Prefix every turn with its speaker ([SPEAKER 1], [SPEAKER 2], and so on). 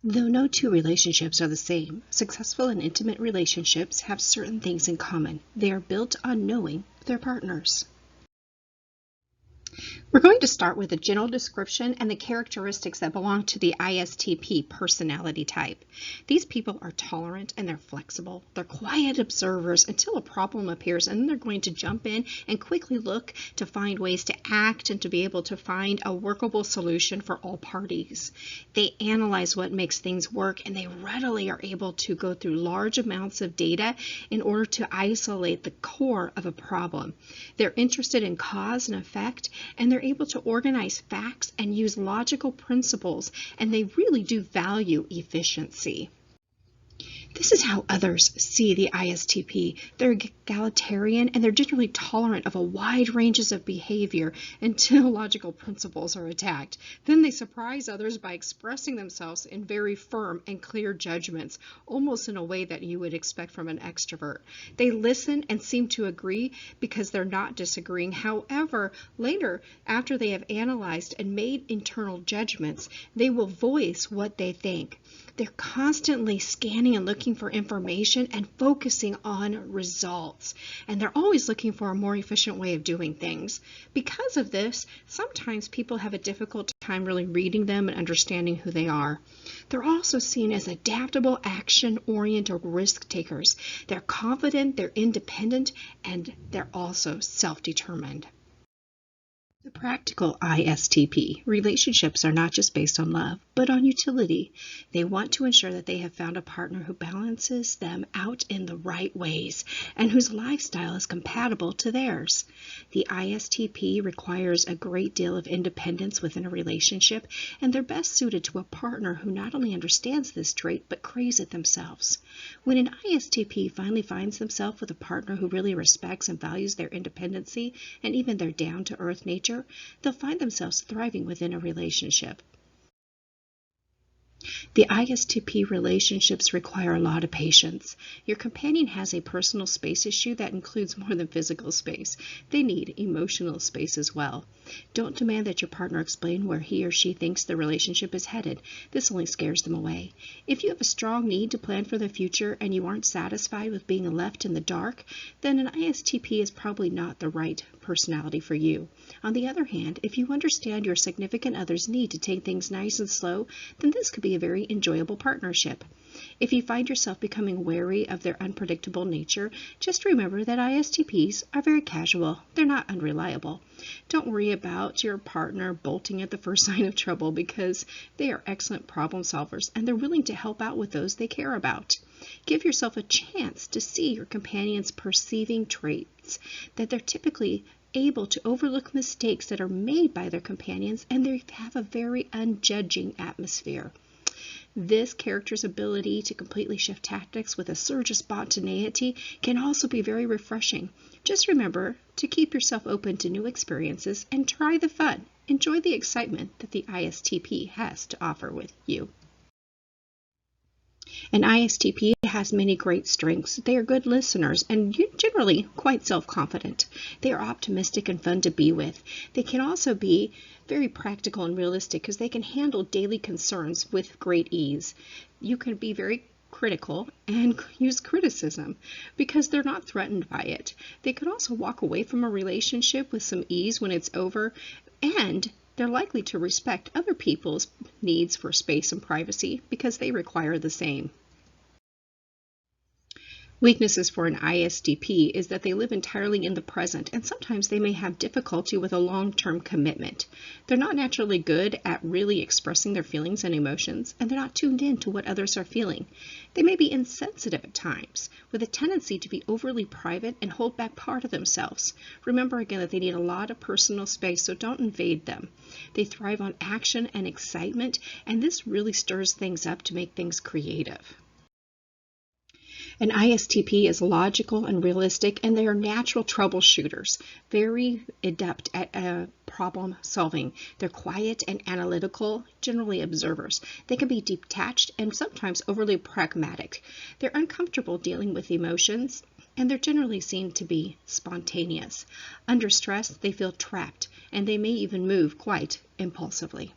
[SPEAKER 1] Though no two relationships are the same, successful and intimate relationships have certain things in common. They are built on knowing their partners. We're going to start with a general description and the characteristics that belong to the ISTP personality type. These people are tolerant and they're flexible. They're quiet observers until a problem appears, and then they're going to jump in and quickly look to find ways to act and to be able to find a workable solution for all parties. They analyze what makes things work, and they readily are able to go through large amounts of data in order to isolate the core of a problem. They're interested in cause and effect, and they're able to organize facts and use logical principles, and they really do value efficiency. This is how others see the ISTP. They're egalitarian, and they're generally tolerant of a wide ranges of behavior until logical principles are attacked. Then they surprise others by expressing themselves in very firm and clear judgments, almost in a way that you would expect from an extrovert. They listen and seem to agree because they're not disagreeing. However, later, after they have analyzed and made internal judgments, they will voice what they think. They're constantly scanning and looking for information and focusing on results. And they're always looking for a more efficient way of doing things. Because of this, sometimes people have a difficult time really reading them and understanding who they are. They're also seen as adaptable, action-oriented risk takers. They're confident, they're independent, and they're also self-determined. The practical ISTP. Relationships are not just based on love, but on utility. They want to ensure that they have found a partner who balances them out in the right ways and whose lifestyle is compatible to theirs. The ISTP requires a great deal of independence within a relationship, and they're best suited to a partner who not only understands this trait, but craves it themselves. When an ISTP finally finds themselves with a partner who really respects and values their independency and even their down-to-earth nature, they'll find themselves thriving within a relationship. The ISTP relationships require a lot of patience. Your companion has a personal space issue that includes more than physical space. They need emotional space as well. Don't demand that your partner explain where he or she thinks the relationship is headed. This only scares them away. If you have a strong need to plan for the future and you aren't satisfied with being left in the dark, then an ISTP is probably not the right personality for you. On the other hand, if you understand your significant other's need to take things nice and slow, then this could be a very enjoyable partnership. If you find yourself becoming wary of their unpredictable nature, just remember that ISTPs are very casual. They're not unreliable. Don't worry about your partner bolting at the first sign of trouble, because they are excellent problem solvers and they're willing to help out with those they care about. Give yourself a chance to see your companion's perceiving traits, that they're typically able to overlook mistakes that are made by their companions, and they have a very unjudging atmosphere. This character's ability to completely shift tactics with a surge of spontaneity can also be very refreshing. Just remember to keep yourself open to new experiences and try the fun. Enjoy the excitement that the ISTP has to offer with you. An ISTP has many great strengths. They are good listeners and generally quite self-confident. They are optimistic and fun to be with. They can also be very practical and realistic because they can handle daily concerns with great ease. You can be very critical and use criticism because they're not threatened by it. They could also walk away from a relationship with some ease when it's over, and they're likely to respect other people's needs for space and privacy because they require the same. Weaknesses for an ISTP is that they live entirely in the present, and sometimes they may have difficulty with a long-term commitment. They're not naturally good at really expressing their feelings and emotions, and they're not tuned in to what others are feeling. They may be insensitive at times, with a tendency to be overly private and hold back part of themselves. Remember again that they need a lot of personal space, so don't invade them. They thrive on action and excitement, and this really stirs things up to make things creative. An ISTP is logical and realistic, and they are natural troubleshooters, very adept at problem solving. They're quiet and analytical, generally observers. They can be detached and sometimes overly pragmatic. They're uncomfortable dealing with emotions, and they're generally seen to be spontaneous. Under stress, they feel trapped, and they may even move quite impulsively.